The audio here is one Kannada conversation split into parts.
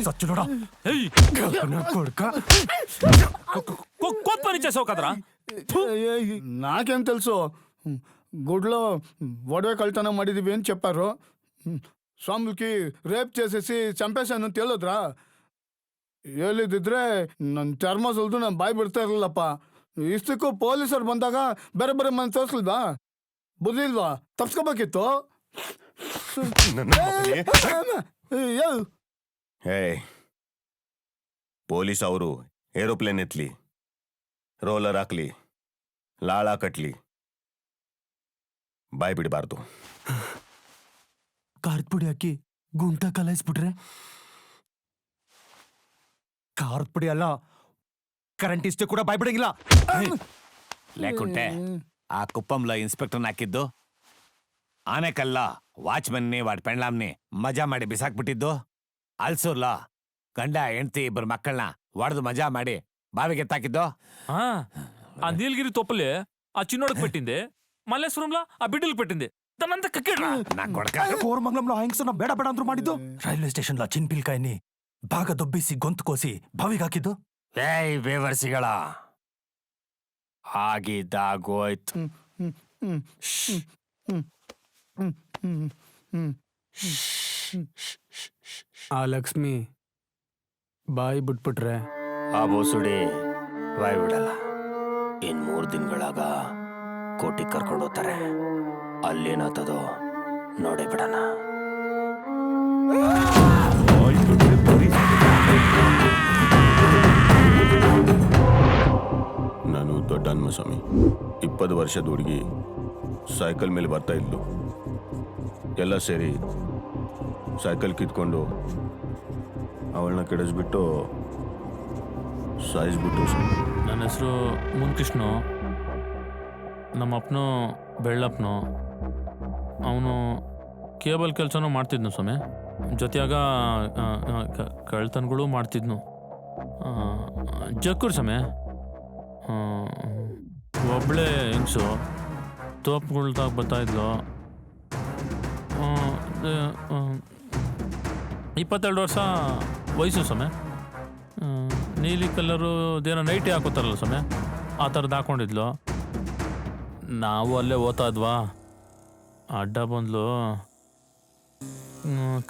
సచ్చులోడా కొడుక కోట్ పని చేసావు కదరా. నాకేం తెలుసు, గుడిలో ఒడవే కళ్తనం ಮಾಡಿದೀವಿ అని చెప్పారు. ಸ್ವಾಮಿಗೆ ರೇಪ್ చేసేసి చంపేశాను తెలియదురా. ಹೇಳಿದಿದ್ರೆ ನನ್ನ ಚರ್ಮ ಸುಲ್ದು ನಾನು ಬಾಯಿ ಬಿಡ್ತಾ ಇರಲಿಲ್ಲಪ್ಪ. ಇಷ್ಟಕ್ಕೂ ಪೊಲೀಸರು ಬಂದಾಗ ಬೇರೆ ಬೇರೆ ಮನೆ ತೋರಿಸ್ಲಿಲ್ವಾ? ಬುದ್ಧಿ ಇಲ್ವಾ? ತಪ್ಸ್ಕೋಬೇಕಿತ್ತು. ಪೊಲೀಸ್ ಅವರು ಏರೋಪ್ಲೇನ್ ಎತ್ಲಿ, ರೋಲರ್ ಹಾಕ್ಲಿ, ಲಾಳ ಕಟ್ಲಿ, ಬಾಯಿ ಬಿಡಬಾರ್ದು. ಖಾರದ ಪುಡಿ ಹಾಕಿ ಗುಂಟ ಕಲಾಯಿಸ್ಬಿಟ್ರೆ? ಖಾರದ ಪುಡಿ ಅಲ್ಲ, ಕರೆಂಟ್ ಇಷ್ಟೇ ಕೂಡ ಬಾಯ್ ಬಿಡಂಗಿಲ್ಲ. లేకుంటే ఆ కుప్పంలో ఇన్స్పెక్టర్ని ಹಾಕಿದ್ದು, ಆನೆಕಲ್ಲ ವಾಚ್ಮನ್ನಿ ವಾడి ಪೆಂಡ್ಲಾಮ್ನಿ ಮಜಾ ಮಾಡಿ ಬಿಸಾಕ್ಬಿಟ್ಟಿದ್ದು, ಅಲ್ಸೂರ್ಲ ಗಂಡ ಹೆಂಡತಿ ಇಬ್ಬರು ಮಕ್ಕಳನ್ನ ಹೊಡೆದು ಮಜಾ ಮಾಡಿ ಬಾವಿಗೆ ಎತ್ತಾಕಿದ್ದು. ఆ నీలగిరి తొప్పలే ఆ చిన్నోడికి పెట్టింది, మల్లేశ్వరంలో ఆ బిడ్డలకు పెట్టింది. తనంతా కక్కేడ్రా నా కొడక. కోరమంగళంలో ఆయంక్సನ್ನ ಬೇಡ ಬೇಡ ಅಂದ್ರು ಮಾಡಿದ್ದು. ರೈಲ್ವೆ ಸ್ಟೇಷನ್ ಲ ಚಿನ್ಪಿಲ್ಕಾಯಿನಿ ಭಾಗ ದೊಬ್ಬಿಸಿ ಗೊಂತು ಕೋಸಿ ಬಾವಿಗೆ ಹಾಕಿದ್ದು. ಏಯ್ ಬೇವರ್ಸಿಗಳ, ಆಗಿದ್ದಾಗೋಯ್ತು. ಆ ಲಕ್ಷ್ಮಿ ಬಾಯಿ ಬಿಟ್ಬಿಟ್ರೆ ಆ ಬೋಸುಡಿ ಬಾಯಿ ಬಿಡಲ್ಲ. ಇನ್ 3 ದಿನಗಳಾಗ ಕೋಟಿಗೆ ಕರ್ಕೊಂಡು ಹೋಗ್ತಾರೆ. ಅಲ್ಲೇನಾಗ್ತದೋ ನೋಡೇ ಬಿಡಣ. ನಾನು ದೊಡ್ಡ ಹನುಮಸ್ವಾಮಿ, 20 ವರ್ಷದ ಹುಡುಗಿ ಸೈಕಲ್ ಮೇಲೆ ಬರ್ತಾ ಇದ್ಲು. ಎಲ್ಲ ಸೇರಿ ಸೈಕಲ್ ಕಿತ್ಕೊಂಡು ಅವಳನ್ನ ಕೆಡಿಸ್ಬಿಟ್ಟು ಸಾಯಿಸ್ಬಿಟ್ಟು. ನನ್ನ ಹೆಸರು ಮುನ್ಕೃಷ್ಣು, ನಮ್ಮಪ್ಪನು ಬೆಳ್ಳಪ್ಪನು. ಅವನು ಕೇಬಲ್ ಕೆಲಸನೂ ಮಾಡ್ತಿದ್ನು ಸ್ವಾಮಿ, ಜೊತೆಯಾಗ ಕಳ್ತನಗಳು ಮಾಡ್ತಿದ್ನು. ಜಕ್ಕೂರು ಸ್ವಾಮಿ, ಒಬ್ಬಳೇ ಹೆಂಗಸು ತೋಪುಗಳ್ದಾಗ ಬರ್ತಾಯಿದ್ಲು. 22 ವರ್ಷ ವಯಸ್ಸು ಸ್ವಾಮಿ. ನೀಲಿ ಕಲರು ಅದೇನೋ ನೈಟಿ ಹಾಕೋತಾರಲ್ಲ ಸ್ವಾಮಿ, ಆ ಥರದ್ದು ಹಾಕೊಂಡಿದ್ಲು. ನಾವು ಅಲ್ಲೇ ಓದ್ತಾ ಇದ್ವಾ, ಅಡ್ಡ ಬಂದ್ಲು.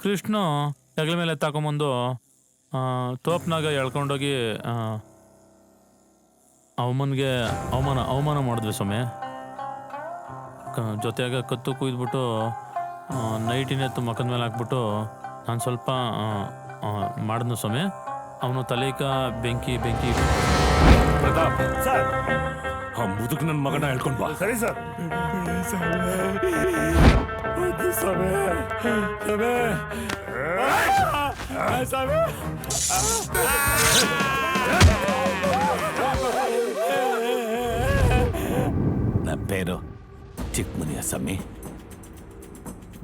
ಕೃಷ್ಣ ಹೆಗಲ ಮೇಲೆ ತಗೊಂಬಂದು ತೋಪ್ನಾಗ ಎಳ್ಕೊಂಡೋಗಿ ಅವಮಾನ ಮಾಡಿದ್ವಿ ಸ್ವಾಮಿ. ಜೊತೆಯಾಗ ಕತ್ತು ಕುಯ್ದ್ಬಿಟ್ಟು ನೈಟಿನೆತ್ತು ಮಕ್ಕದ ಮೇಲೆ ಹಾಕ್ಬಿಟ್ಟು ನಾನು ಸ್ವಲ್ಪ ಮಾಡಿದ್ನು ಸ್ವಾಮಿ. ಅವನು ತಲೆಕ ಬೆಂಕಿ ಪ್ರತಾಪ್ ಸರ್, ಆ ಮುದುಕ್ ನನ್ನ ಮಗನ ಹೇಳ್ಕೊಂಡು ಬಾ. ಸರಿ ಸರ್. నా పేరు చిక్మునియ స్వామి.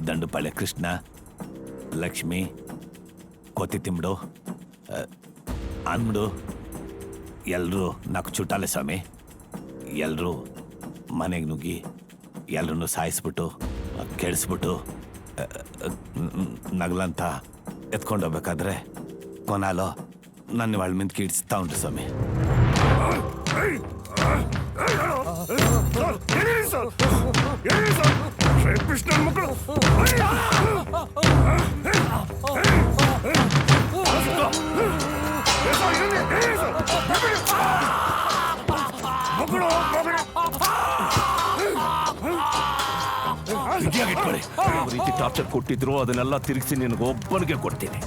దండుపాಳ್య కృష్ణ, లక్ష్మి, కొత్తి తిమ్ముడు, ಅನ್ಮಡು ಎಲ್ಲರೂ ನಾಲ್ಕು ಚುಟ್ಟಾಲೆ ಸ್ವಾಮಿ. ಎಲ್ಲರೂ ಮನೆಗೆ ನುಗ್ಗಿ ಎಲ್ಲರನ್ನು ಸಾಯಿಸ್ಬಿಟ್ಟು ಕೆಡಿಸ್ಬಿಟ್ಟು ನಗಲಂತ ಎತ್ಕೊಂಡು ಹೋಗ್ಬೇಕಾದ್ರೆ ಕೊನಾಲೋ ನನ್ನ ಒಳ ಮಿಂದ್ ಕೀಡ್ಸ್ತಾ ಉಂಟು ಸ್ವಾಮಿ. ರೀತಿ ಟಾರ್ಚರ್ ಕೊಟ್ಟಿದ್ರು ಅದನ್ನೆಲ್ಲ ತಿರುಗಿಸಿ ನಿನಗೊಬ್ಬನಿಗೆ ಕೊಡ್ತೀನಿ.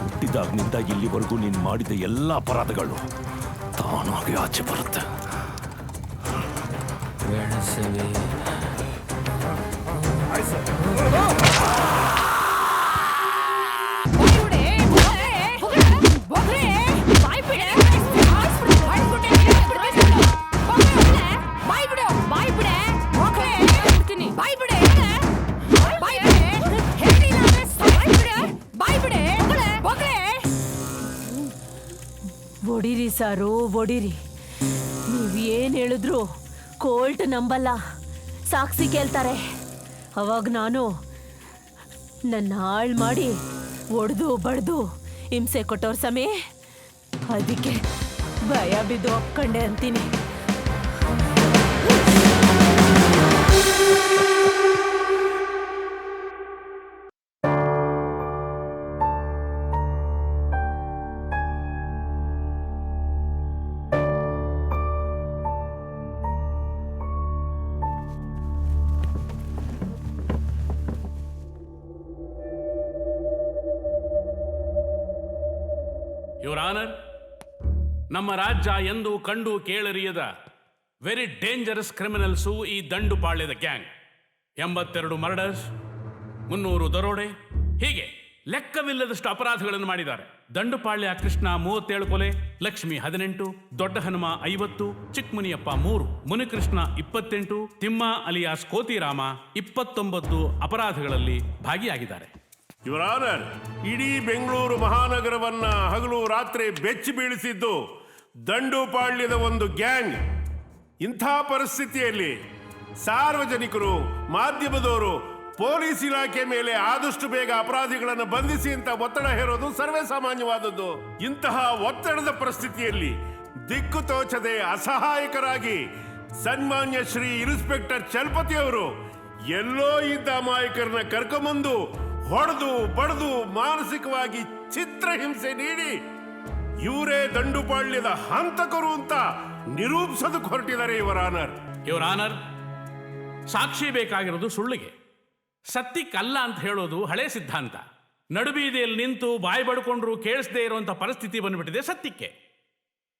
ಹುಟ್ಟಿದಾಗ್ನಿಂದ ಇಲ್ಲಿವರೆಗೂ ನೀನು ಮಾಡಿದ ಎಲ್ಲ ಅಪರಾಧಗಳು ತಾನಾಗಿ ಆಚೆ ಬರುತ್ತೆ. ಒಡಿರಿ ಸಾರು ಒಡಿರಿ, ನೀವ್ ಏನ್ ಹೇಳಿದ್ರು ಕೋರ್ಟ್ ನಂಬಲ್ಲ, ಸಾಕ್ಷಿ ಕೇಳ್ತಾರೆ. ಅವಾಗ ನಾನು ನನ್ನ ಹಾಳು ಮಾಡಿ ಒಡೆದು ಬಡ್ದು ಹಿಂಸೆ ಕೊಟ್ಟವ್ರ ಸಮಯ, ಅದಕ್ಕೆ ಭಯ ಬಿದ್ದು ಒಪ್ಕೊಂಡೆ ಅಂತೀನಿ. ಯುವರ್ ಆನರ್, ನಮ್ಮ ರಾಜ್ಯ ಎಂದು ಕಂಡು ಕೇಳರಿಯದ ವೆರಿ ಡೇಂಜರಸ್ ಕ್ರಿಮಿನಲ್ಸು ಈ ದಂಡುಪಾಳ್ಯದ ಗ್ಯಾಂಗ್. 82 ಮರ್ಡರ್ಸ್, 300 ದರೋಡೆ, ಹೀಗೆ ಲೆಕ್ಕವಿಲ್ಲದಷ್ಟು ಅಪರಾಧಗಳನ್ನು ಮಾಡಿದ್ದಾರೆ. ದಂಡುಪಾಳ್ಯ ಕೃಷ್ಣ 37 ಕೊಲೆ, ಲಕ್ಷ್ಮಿ 18, ದೊಡ್ಡ ಹನುಮ 50, ಚಿಕ್ಕಮುನಿಯಪ್ಪ 3, ಮುನಿಕೃಷ್ಣ 28, ತಿಮ್ಮ ಅಲಿಯಾಸ್ ಕೋತಿರಾಮ 29 ಅಪರಾಧಗಳಲ್ಲಿ ಭಾಗಿಯಾಗಿದ್ದಾರೆ. ಯುವರ್ ಆನರ್, ಇಡೀ ಬೆಂಗಳೂರು ಮಹಾನಗರವನ್ನ ಹಗಲು ರಾತ್ರಿ ಬೆಚ್ಚಿ ಬೀಳಿಸಿದ್ದು ದಂಡುಪಾಳ್ಯದ ಒಂದು ಗ್ಯಾಂಗ್. ಇಂಥ ಪರಿಸ್ಥಿತಿಯಲ್ಲಿ ಸಾರ್ವಜನಿಕರು, ಮಾಧ್ಯಮದವರು ಪೊಲೀಸ್ ಇಲಾಖೆ ಮೇಲೆ ಆದಷ್ಟು ಬೇಗ ಅಪರಾಧಿಗಳನ್ನು ಬಂಧಿಸಿ ಅಂತ ಒತ್ತಡ ಹೇರೋದು ಸರ್ವೇ ಸಾಮಾನ್ಯವಾದದ್ದು. ಇಂತಹ ಒತ್ತಡದ ಪರಿಸ್ಥಿತಿಯಲ್ಲಿ ದಿಕ್ಕು ತೋಚದೆ ಅಸಹಾಯಕರಾಗಿ ಸನ್ಮಾನ್ಯ ಶ್ರೀ ಇನ್ಸ್ಪೆಕ್ಟರ್ ಚಲಪತಿ ಅವರು ಎಲ್ಲೋ ಇದ್ದ ಅಮಾಯಕರನ್ನ ಕರ್ಕೊಂಬಂದು ಹೊಡೆದು ಬಡ್ದು ಮಾನಸಿಕವಾಗಿ ಚಿತ್ರಹಿಂಸೆ ನೀಡಿ ಇವರೇ ದಂಡುಪಾಳ್ಯದ ಹಂತಕರು ಅಂತ ನಿರೂಪಿಸೋದಕ್ಕೆ ಹೊರಟಿದ್ದಾರೆ ಯುವರ್ ಆನರ್. ಯುವರ್ ಆನರ್, ಸಾಕ್ಷಿ ಬೇಕಾಗಿರೋದು ಸುಳ್ಳಿಗೆ, ಸತ್ಯಕ್ಕಲ್ಲ ಅಂತ ಹೇಳೋದು ಹಳೆ ಸಿದ್ಧಾಂತ. ನಡುಬೀದಿಯಲ್ಲಿ ನಿಂತು ಬಾಯಿ ಬಡ್ಕೊಂಡ್ರು ಕೇಳಿಸದೇ ಇರುವಂತ ಪರಿಸ್ಥಿತಿ ಬಂದ್ಬಿಟ್ಟಿದೆ ಸತ್ಯಕ್ಕೆ.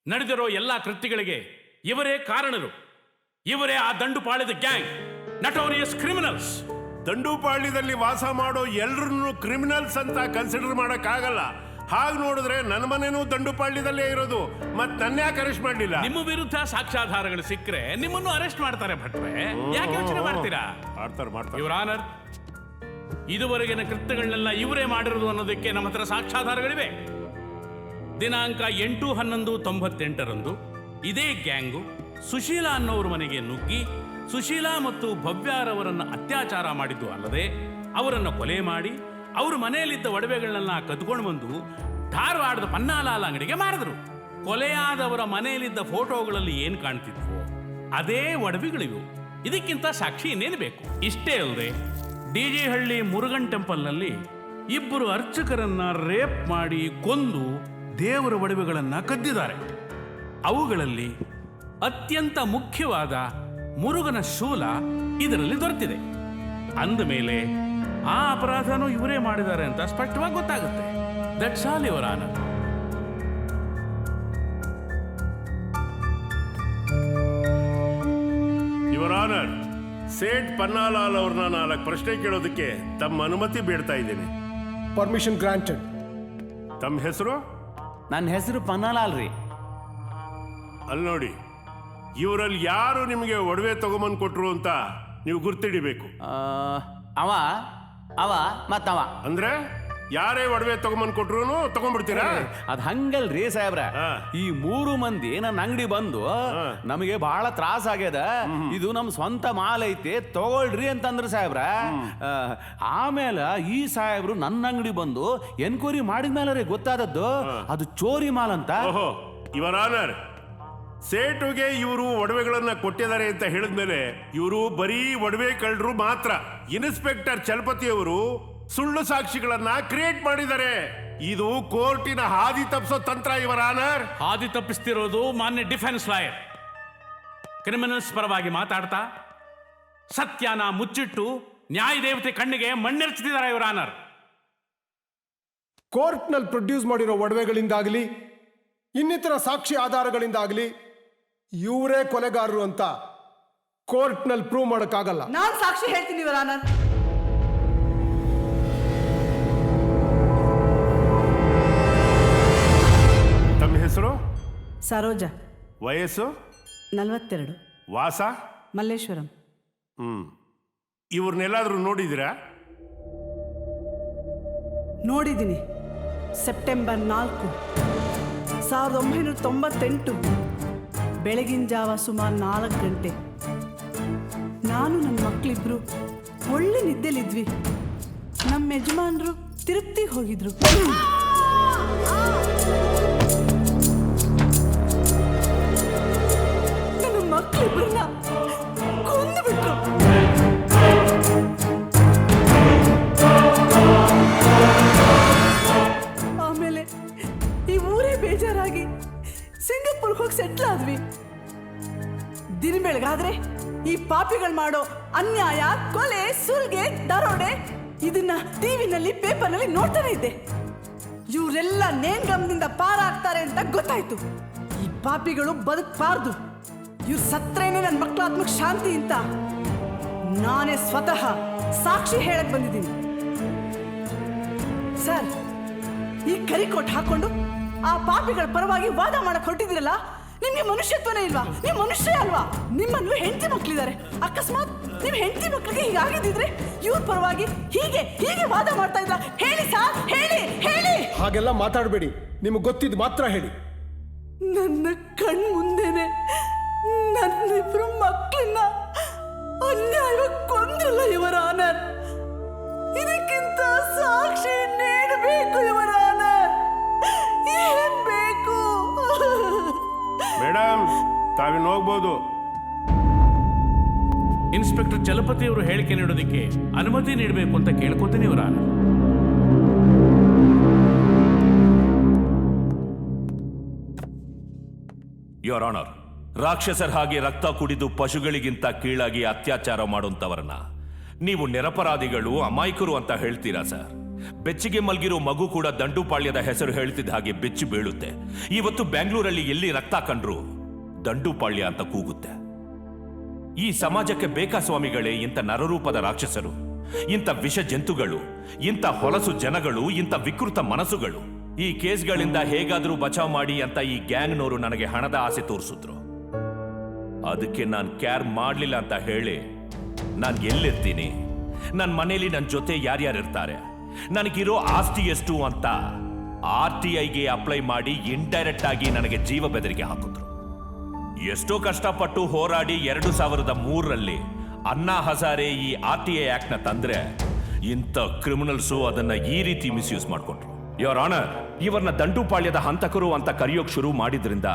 ನಡೆದಿರೋ ಎಲ್ಲಾ ಕೃತ್ಯಗಳಿಗೆ ಇವರೇ ಕಾರಣರು. ಇವರೇ ಆ ದಂಡುಪಾಳ್ಯದ ಗ್ಯಾಂಗ್, ನಟೋರಿಯಸ್ ಕ್ರಿಮಿನಲ್ಸ್. ದಂಡುಪಾಳ್ಯದಲ್ಲಿ ವಾಸ ಮಾಡೋ ಎಲ್ರನ್ನೂ ಕ್ರಿಮಿನಲ್ಸ್ ಅಂತ ಕನ್ಸಿಡರ್ ಮಾಡಕ್ಕಾಗಲ್ಲ. ಹಾಗೆ ನೋಡಿದ್ರೆ ನನ್ನ ಮನೇನೂ ದಂಡುಪಾಳ್ಯದಲ್ಲೇ ಇರೋದು, ಮತ್ ನನ್ನ ಯಾಕೆ ಅರೆಸ್ಟ್ ಮಾಡಲಿಲ್ಲ? ನಿಮ್ಮ ವಿರುದ್ಧ ಸಾಕ್ಷ್ಯಾಧಾರಗಳು ಸಿಕ್ಕರೆ ನಿಮ್ಮನ್ನು ಅರೆಸ್ಟ್ ಮಾಡ್ತಾರೆ ಭಟ್ರೆ, ಯಾಕೆ ಯೋಚನೆ ಮಾಡ್ತೀರಾ? ಮಾಡ್ತಾರೆ. ಯುವರ್ ಆನರ್, ಇದುವರೆಗಿನ ಕೃತ್ಯಗಳನ್ನೆಲ್ಲ ಇವರೇ ಮಾಡಿರೋದು ಅನ್ನೋದಕ್ಕೆ ನಮ್ಮ ಹತ್ರ ಸಾಕ್ಷ್ಯಾಧಾರಗಳಿವೆ. ದಿನಾಂಕ 8/11/98 ಇದೇ ಗ್ಯಾಂಗು ಸುಶೀಲಾ ಅನ್ನೋರ ಮನೆಗೆ ನುಗ್ಗಿ ಸುಶೀಲಾ ಮತ್ತು ಭವ್ಯಾರವರನ್ನು ಅತ್ಯಾಚಾರ ಮಾಡಿದ್ದು ಅಲ್ಲದೆ ಅವರನ್ನು ಕೊಲೆ ಮಾಡಿ ಅವ್ರ ಮನೆಯಲ್ಲಿದ್ದ ಒಡವೆಗಳನ್ನೆಲ್ಲ ಕದ್ಕೊಂಡು ಬಂದು ಧಾರವಾಡದ ಪನ್ನಾಲಾಲ್ ಅಂಗಡಿಗೆ ಮಾರಿದ್ರು. ಕೊಲೆಯಾದವರ ಮನೆಯಲ್ಲಿದ್ದ ಫೋಟೋಗಳಲ್ಲಿ ಏನ್ ಕಾಣ್ತಿದ್ವು ಅದೇ ಒಡವೆಗಳಿವು. ಇದಕ್ಕಿಂತ ಸಾಕ್ಷಿ ಇನ್ನೇನು ಬೇಕು? ಇಷ್ಟೇ ಅಲ್ಲದೆ ಡಿಜೆ ಹಳ್ಳಿ ಮುರುಗನ್ ಟೆಂಪಲ್ನಲ್ಲಿ 2 ಅರ್ಚಕರನ್ನ ರೇಪ್ ಮಾಡಿ ಕೊಂದು ದೇವರ ಒಡವೆಗಳನ್ನ ಕದ್ದಿದ್ದಾರೆ. ಅವುಗಳಲ್ಲಿ ಅತ್ಯಂತ ಮುಖ್ಯವಾದ ಮುರುಗನ ಶೂಲ ಇದರಲ್ಲಿ ದೊರೆತಿದೆ. ಅಂದಮೇಲೆ ಆ ಅಪರಾಧನೂ ಇವರೇ ಮಾಡಿದ್ದಾರೆ ಅಂತ ಸ್ಪಷ್ಟವಾಗಿ ಗೊತ್ತಾಗುತ್ತೆ. That's all your honour. Your honour, Seth Pannalal ಅವ್ರನ್ನ 4 ಪ್ರಶ್ನೆ ಕೇಳೋದಕ್ಕೆ ತಮ್ಮ ಅನುಮತಿ ಬೇಡ್ತಾ ಇದ್ದೇನೆ. Permission granted. ತಮ್ಮ ಹೆಸರು? ನನ್ನ ಹೆಸರು ಪನ್ನಾಲಾಲ್ ರೀ. ಅಲ್ಲಿ ನೋಡಿ, ಇವರಲ್ಲಿ ಯಾರು ನಿಮಗೆ ಒಡವೆ ತಗೊಂಬಂದು ಕೊಟ್ರು ಅಂತ ನೀವು ಗುರ್ತಿಡಿಬೇಕು. ಅವ ಮತ್ತವ ಅಂದ್ರೆ ಯಾರೇ ಒಡವೆ ತಗೊಂಬಂದು ಕೊಟ್ರು ತಗೊಂಡ್ಬಿಡ್ತೀರಾ? ಅದ್ ಹಂಗಲ್ರಿ ಸಾಹೇಬ್ರ. ಈ 3 ಮಂದಿ ನನ್ನ ಅಂಗಡಿ ಬಂದು ನಮಗೆ ಬಹಳ ತ್ರಾಸ ಆಗ್ಯದ, ಇದು ನಮ್ ಸ್ವಂತ ಮಾಲ್ ಐತೆ ತಗೊಳ್ರಿ ಅಂತಂದ್ರ ಸಾಹೇಬ್ರ. ಆಮೇಲೆ ಈ ಸಾಹೇಬ್ರು ನನ್ನ ಅಂಗಡಿ ಬಂದು ಎನ್ಕ್ವೈರಿ ಮಾಡಿದ್ಮೇಲೆ ರೀ ಗೊತ್ತಾದದ್ದು ಅದು ಚೋರಿ ಮಾಲ್ ಅಂತ. ಓಹೋ, ಯುವರ್ ಆನರ್, ಸೇಟುಗೆ ಇವರು ಒಡವೆಗಳನ್ನ ಕೊಟ್ಟಿದ್ದಾರೆ ಅಂತ ಹೇಳಿದ್ಮೇಲೆ ಇವರು ಬರೀ ಒಡವೆ ಕಳ್ಳರು ಮಾತ್ರ. ಇನ್ಸ್ಪೆಕ್ಟರ್ ಚಲಪತಿ ಅವರು ಸುಳ್ಳು ಸಾಕ್ಷಿಗಳನ್ನ ಕ್ರಿಯೇಟ್ ಮಾಡಿದ್ದಾರೆ. ಇದು ಕೋರ್ಟಿನ ಹಾದಿ ತಪ್ಪಿಸೋ ತಂತ್ರ ಯುವರ್ ಆನರ್. ಹಾದಿ ತಪ್ಪಿಸ್ತಿರೋದು ಮಾನ್ಯ ಡಿಫೆನ್ಸ್ ಲಾಯರ್. ಕ್ರಿಮಿನಲ್ಸ್ ಪರವಾಗಿ ಮಾತಾಡ್ತಾ ಸತ್ಯನ ಮುಚ್ಚಿಟ್ಟು ನ್ಯಾಯ ದೇವತೆ ಕಣ್ಣಿಗೆ ಮಣ್ಣೆರ್ಚಿದ್ದಾರೆ ಯುವರ್ ಆನರ್. ಕೋರ್ಟ್ನಲ್ಲಿ ಪ್ರೊಡ್ಯೂಸ್ ಮಾಡಿರೋ ಒಡವೆಗಳಿಂದಾಗಲಿ ಇನ್ನಿತರ ಸಾಕ್ಷಿ ಆಧಾರಗಳಿಂದಾಗಲಿ ಇವರೇ ಕೊಲೆಗಾರರು ಅಂತ ಕೋರ್ಟ್ನಲ್ಲಿ ಪ್ರೂವ್ ಮಾಡೋಕ್ಕಾಗಲ್ಲ. ನಾನು ಸಾಕ್ಷಿ ಹೇಳ್ತೀನಿ ಯುವರ್ ಆನರ್. ತಮ್ಮ ಹೆಸರು? ಸರೋಜ. ವಯಸ್ಸು? 42. ವಾಸ? ಮಲ್ಲೇಶ್ವರಂ. ಇವ್ರನ್ನೆಲ್ಲಾದ್ರೂ ನೋಡಿದಿರಾ? ನೋಡಿದ್ದೀನಿ. ಸೆಪ್ಟೆಂಬರ್ 4, 1998 ಬೆಳಗಿನ ಜಾವ ಸುಮಾರು 4 ಗಂಟೆ. ನಾನು ನನ್ನ ಮಕ್ಕಳಿಬ್ರು ಒಳ್ಳೆ ನಿದ್ದೆಲಿದ್ವಿ. ನಮ್ಮ ಯಜಮಾನ್ರು ತಿರುಪ್ತಿಗೆ ಹೋಗಿದ್ರು. ನನ್ನ ಮಕ್ಕಳಿಬ್ಬರನ್ನ ಕೊಂದುಬಿಟ್ರು. ಆಮೇಲೆ ಈ ಊರೇ ಬೇಜಾರಾಗಿ ಸಿಂಗಾಪುರ್ಗೆ ಹೋಗಿ ಸೆಟ್ಲ್ ಆದ್ವಿ. ದಿನ ಬೆಳಗಾದ್ರೆ ಈ ಪಾಪಿಗಳು ಮಾಡೋ ಅನ್ಯಾಯ, ಕೊಲೆ, ಸುಲ್ಗೆ, ದರೋಡೆ ಇದನ್ನ ಟಿವಿನಲ್ಲಿ ಪೇಪರ್ನಲ್ಲಿ ನೋಡ್ತಾನೆ ಇದ್ದೆ. ಇವರೆಲ್ಲ ನೇಣ್ಗಮ್ದಿಂದ ಪಾರಾಗ್ತಾರೆ ಅಂತ ಗೊತ್ತಾಯ್ತು. ಈ ಪಾಪಿಗಳು ಬದುಕಬಾರ್ದು, ಇವ್ರು ಸತ್ರೇನೆ ನನ್ನ ಮಕ್ಕಳ ಆತ್ಮಕ್ಕೆ ಶಾಂತಿ ಅಂತ ನಾನೇ ಸ್ವತಃ ಸಾಕ್ಷಿ ಹೇಳಕ್ ಬಂದಿದ್ದೀನಿ. ಸರ್, ಈ ಕರಿಕೋಟ್ ಹಾಕೊಂಡು ಆ ಪಾಪಿಗಳ ಪರವಾಗಿ ವಾದ ಮಾಡಕ್ ಹೊರಟಿದಿರಲ್ಲ, ನಿಮ್ಗೆ ಮನುಷ್ಯತ್ವನೇ ಇಲ್ವಾ? ನೀವು ಮನುಷ್ಯ ಅಲ್ವಾ? ನಿಮ್ಮನ್ನು ಹೆಂಡತಿ ಮಕ್ಕಳಿದ್ದಾರೆ. ಅಕಸ್ಮಾತ್ ನಿಮ್ ಹೆಂಡತಿ ಮಕ್ಕಳಿಗೆ ಹೀಗಾಗಿದ್ದಿದ್ರೆ ಇವ್ರ ಪರವಾಗಿ ಹೀಗೆ ವಾದ ಮಾಡ್ತಾ ಇದ್ರ? ಹೇಳಿ ಸರ್, ಹೇಳಿ ಹೇಳಿ. ಹಾಗೆಲ್ಲ ಮಾತಾಡಬೇಡಿ, ನಿಮಗೆ ಗೊತ್ತಿದ್ದು ಮಾತ್ರ ಹೇಳಿ. ನನ್ನ ಕಣ್ ಮುಂದೆನೆ ನನ್ನಿಬ್ರು ಮಕ್ಕಳನ್ನ ಅನ್ಯಾಯವಾಗಿ ಕೊಂದ್ರಲ್ಲ ಇವರ ಆನರ್. ಇದಕ್ಕಿಂತ ಸಾಕ್ಷಿ ನೀಡಬೇಕು ಇವರ ಆನರ್. ಏನ್ ಬೇಕು? ಮೇಡಮ್, ತಾವಿನ್ ಹೋಗ್ಬೋದು. ಇನ್ಸ್ಪೆಕ್ಟರ್ ಚಲಪತಿ ಅವರು ಹೇಳಿಕೆ ನೀಡೋದಕ್ಕೆ ಅನುಮತಿ ನೀಡಬೇಕು ಅಂತ ಕೇಳ್ಕೊತೀನಿ ಇವರ. ಯೋರ್ ಆನರ್, ರಾಕ್ಷಸರ ಹಾಗೆ ರಕ್ತ ಕುಡಿದು ಪಶುಗಳಿಗಿಂತ ಕೀಳಾಗಿ ಅತ್ಯಾಚಾರ ಮಾಡುವಂತವರನ್ನ ನೀವು ನಿರಪರಾಧಿಗಳು, ಅಮಾಯಕರು ಅಂತ ಹೇಳ್ತೀರಾ ಸರ್? ಬೆಚ್ಚಿಗೆ ಮಲ್ಗಿರೋ ಮಗು ಕೂಡ ದಂಡುಪಾಳ್ಯದ ಹೆಸರು ಹೇಳ್ತಿದ್ದ ಹಾಗೆ ಬೆಚ್ಚಿ ಬೀಳುತ್ತೆ. ಇವತ್ತು ಬೆಂಗಳೂರಲ್ಲಿ ಎಲ್ಲಿ ರಕ್ತ ಕಂಡ್ರು ದಂಡುಪಾಳ್ಯ ಅಂತ ಕೂಗುತ್ತೆ. ಈ ಸಮಾಜಕ್ಕೆ ಬೇಕಾ ಸ್ವಾಮಿಗಳೇ ಇಂಥ ನರರೂಪದ ರಾಕ್ಷಸರು, ಇಂಥ ವಿಷ ಜಂತುಗಳು, ಇಂಥ ಹೊಲಸು ಜನಗಳು, ಇಂಥ ವಿಕೃತ ಮನಸ್ಸುಗಳು? ಈ ಕೇಸ್ಗಳಿಂದ ಹೇಗಾದ್ರೂ ಬಚಾವ್ ಮಾಡಿ ಅಂತ ಈ ಗ್ಯಾಂಗ್ನವರು ನನಗೆ ಹಣದ ಆಸೆ ತೋರಿಸಿದ್ರು. ಅದಕ್ಕೆ ನಾನು ಕ್ಯಾರ್ ಮಾಡಲಿಲ್ಲ ಅಂತ ಹೇಳಿ ನಾನು ಎಲ್ಲಿರ್ತೀನಿ, ನನ್ನ ಮನೇಲಿ ನನ್ನ ಜೊತೆ ಯಾರ್ಯಾರಿರ್ತಾರೆ, ನನಗಿರೋ ಆಸ್ತಿ ಎಷ್ಟು ಅಂತ RTIಗೆ ಅಪ್ಲೈ ಮಾಡಿ ಇಂಡೈರೆಕ್ಟ್ ಆಗಿ ನನಗೆ ಜೀವ ಬೆದರಿಕೆ ಹಾಕಿದ್ರು. ಎಷ್ಟೋ ಕಷ್ಟಪಟ್ಟು ಹೋರಾಡಿ 2003ರಲ್ಲಿ ಅಣ್ಣಾ ಹಜಾರೆ ಈ RTI ಆಕ್ಟ್ನ ತಂದ್ರೆ ಇಂಥ ಕ್ರಿಮಿನಲ್ಸು ಅದನ್ನ ಈ ರೀತಿ ಮಿಸ್ಯೂಸ್ ಮಾಡ್ಕೊಂಡ್ರು. ಯೋರ್ ಆನರ್, ಇವರನ್ನ ದಂಡುಪಾಳ್ಯದ ಹಂತಕರು ಅಂತ ಕರೆಯೋಕ್ ಶುರು ಮಾಡಿದ್ರಿಂದ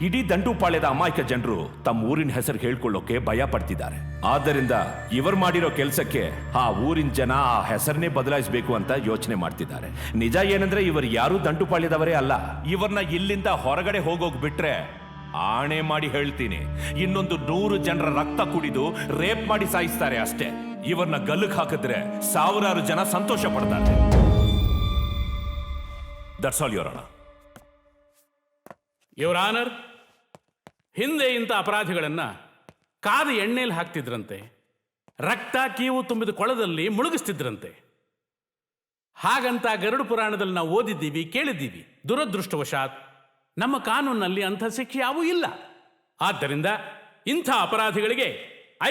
ಇಡೀ ದಂಡುಪಾಳ್ಯದ ಅಮಾಯಕ ಜನರು ತಮ್ಮ ಊರಿನ ಹೆಸರು ಹೇಳ್ಕೊಳ್ಳೋಕೆ ಭಯ ಪಡ್ತಿದ್ದಾರೆ. ಆದ್ದರಿಂದ ಇವರು ಮಾಡಿರೋ ಕೆಲಸಕ್ಕೆ ಆ ಊರಿನ ಜನ ಆ ಹೆಸರನ್ನೇ ಬದಲಾಯಿಸಬೇಕು ಅಂತ ಯೋಚನೆ ಮಾಡ್ತಿದ್ದಾರೆ. ನಿಜ ಏನಂದ್ರೆ ಇವರು ಯಾರು ದಂಡುಪಾಳ್ಯದವರೇ ಅಲ್ಲ. ಇವರನ್ನ ಇಲ್ಲಿಂದ ಹೊರಗಡೆ ಹೋಗೋಗ್ಬಿಟ್ರೆ ಆಣೆ ಮಾಡಿ ಹೇಳ್ತೀನಿ, ಇನ್ನೊಂದು 100 ಜನರ ರಕ್ತ ಕುಡಿದು ರೇಪ್ ಮಾಡಿ ಸಾಯಿಸ್ತಾರೆ ಅಷ್ಟೇ. ಇವರನ್ನ ಗಲ್ಲಕ್ಕೆ ಹಾಕಿದ್ರೆ ಸಾವಿರಾರು ಜನ ಸಂತೋಷ ಪಡ್ತಾರೆ. That's all your honour. Your honour, ಹಿಂದೆ ಇಂಥ ಅಪರಾಧಿಗಳನ್ನ ಕಾದ ಎಣ್ಣೆಯಲ್ಲಿ ಹಾಕ್ತಿದ್ರಂತೆ, ರಕ್ತ ಕೀವು ತುಂಬಿದ ಕೊಳದಲ್ಲಿ ಮುಳುಗಿಸ್ತಿದ್ರಂತೆ. ಹಾಗಂತ ಗರುಡ ಪುರಾಣದಲ್ಲಿ ನಾವು ಓದಿದ್ದೀವಿ, ಕೇಳಿದ್ದೀವಿ. ದುರದೃಷ್ಟವಶಾತ್ ನಮ್ಮ ಕಾನೂನಿನಲ್ಲಿ ಅಂಥ ಶಿಕ್ಷೆ ಯಾವೂ ಇಲ್ಲ. ಆದ್ದರಿಂದ ಇಂಥ ಅಪರಾಧಿಗಳಿಗೆ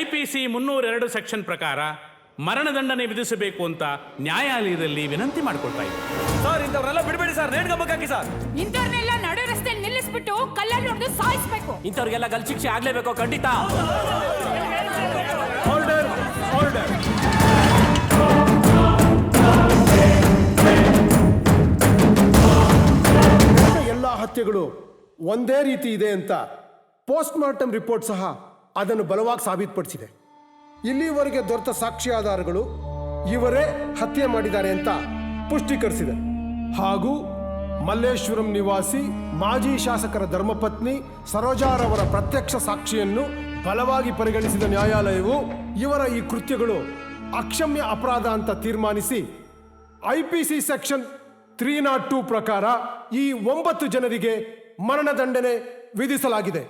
IPC 302 ಸೆಕ್ಷನ್ ಪ್ರಕಾರ ಮರಣದಂಡನೆ ವಿಧಿಸಬೇಕು ಅಂತ ನ್ಯಾಯಾಲಯದಲ್ಲಿ ವಿನಂತಿ ಮಾಡಿಕೊಳ್ತಾ ಇದ್ದಾರೆ. ಸರ್, ಇಂಥವ್ರೆಲ್ಲ ಬಿಡಬೇಡಿ ಸರ್, ನೇಣ್ಗಂಬಕ್ಕೆ ಹಾಕಿ ಸರ್. ಇಂಥವ್ರನ್ನೆಲ್ಲ ನಡು ರಸ್ತೆಯಲ್ಲಿ ನಿಲ್ಲಿಸ್ಬಿಟ್ಟು ಕಲ್ಲಲ್ಲಿ ಹೊಡೆದು ಸಾಯಿಸ್ಬೇಕು. ಇಂಥವ್ರಿಗೆಲ್ಲ ಗಲ್ ಶಿಕ್ಷೆ ಆಗ್ಲೇಬೇಕು, ಖಂಡಿತ. ಎಲ್ಲ ಹತ್ಯೆಗಳು ಒಂದೇ ರೀತಿ ಇದೆ ಅಂತ ಪೋಸ್ಟ್ ಮಾರ್ಟಮ್ ರಿಪೋರ್ಟ್ ಸಹ ಅದನ್ನು ಬಲವಾಗಿ ಸಾಬೀತುಪಡಿಸಿದೆ. ಇಲ್ಲಿವರೆಗೆ ದೊರೆತ ಸಾಕ್ಷಿ ಆಧಾರಗಳು ಇವರೇ ಹತ್ಯೆ ಮಾಡಿದ್ದಾರೆ ಅಂತ ಪುಷ್ಟೀಕರಿಸಿದೆ. ಹಾಗೂ ಮಲ್ಲೇಶ್ವರಂ ನಿವಾಸಿ ಮಾಜಿ ಶಾಸಕರ ಧರ್ಮಪತ್ನಿ ಸರೋಜಾರವರ ಪ್ರತ್ಯಕ್ಷ ಸಾಕ್ಷಿಯನ್ನು ಬಲವಾಗಿ ಪರಿಗಣಿಸಿದ ನ್ಯಾಯಾಲಯವು ಇವರ ಈ ಕೃತ್ಯಗಳು ಅಕ್ಷಮ್ಯ ಅಪರಾಧ ಅಂತ ತೀರ್ಮಾನಿಸಿ IPC ಸೆಕ್ಷನ್ 302 ಪ್ರಕಾರ ಈ 9 ಜನರಿಗೆ ಮರಣದಂಡನೆ ವಿಧಿಸಲಾಗಿದೆ.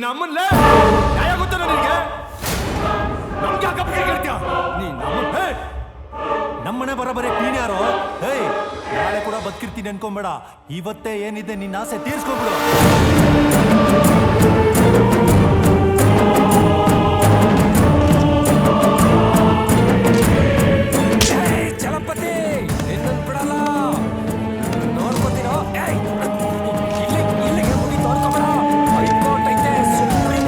ನಮ್ಮನ್ನೇ ನ್ಯಾಯ ಗೊತ್ತಲ್ಲ ನಿನಗೆ? ನಮ್ಗೆ ನಮ್ಮನೆ ಬರಬರೇ ನೀನ್ ಯಾರೋ? ನಾಳೆ ಕೂಡ ಬದುಕಿರ್ತೀನಿ ಅನ್ಕೊಂಬೇಡ. ಇವತ್ತೇ ಏನಿದೆ ನಿನ್ನ ಆಸೆ ತೀರ್ಸ್ಕೊಂಡ್ಬಿಡು. ಚಲಪತಿ ಇನ್ನೊಂದು ಬಿಡಲ್ಲ, ನೋಡ್ಕೋತೀರೋ? ಇಲ್ಲಿಗೆ ಮುಗಿ ತೋರ್ಕೊಂಬೇಡ. ಹೈಕೋರ್ಟ್ ಐತೆ, ಸುಪ್ರೀಂ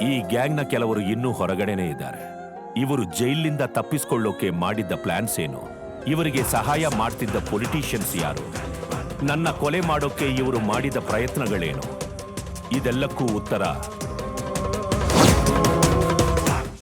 ಈ ಗ್ಯಾಂಗ್ನ ಕೆಲವರು ಇನ್ನೂ ಹೊರಗಡೆನೇ ಇದ್ದಾರೆ. ಇವರು ಜೈಲಿನಿಂದ ತಪ್ಪಿಸಿಕೊಳ್ಳೋಕೆ ಮಾಡಿದ್ದ ಪ್ಲಾನ್ಸ್ ಏನು? ಇವರಿಗೆ ಸಹಾಯ ಮಾಡ್ತಿದ್ದ ಪೊಲಿಟಿಷಿಯನ್ಸ್ ಯಾರು? ನನ್ನ ಕೊಲೆ ಮಾಡೋಕೆ ಇವರು ಮಾಡಿದ ಪ್ರಯತ್ನಗಳೇನು? ಇದೆಲ್ಲಕ್ಕೂ ಉತ್ತರ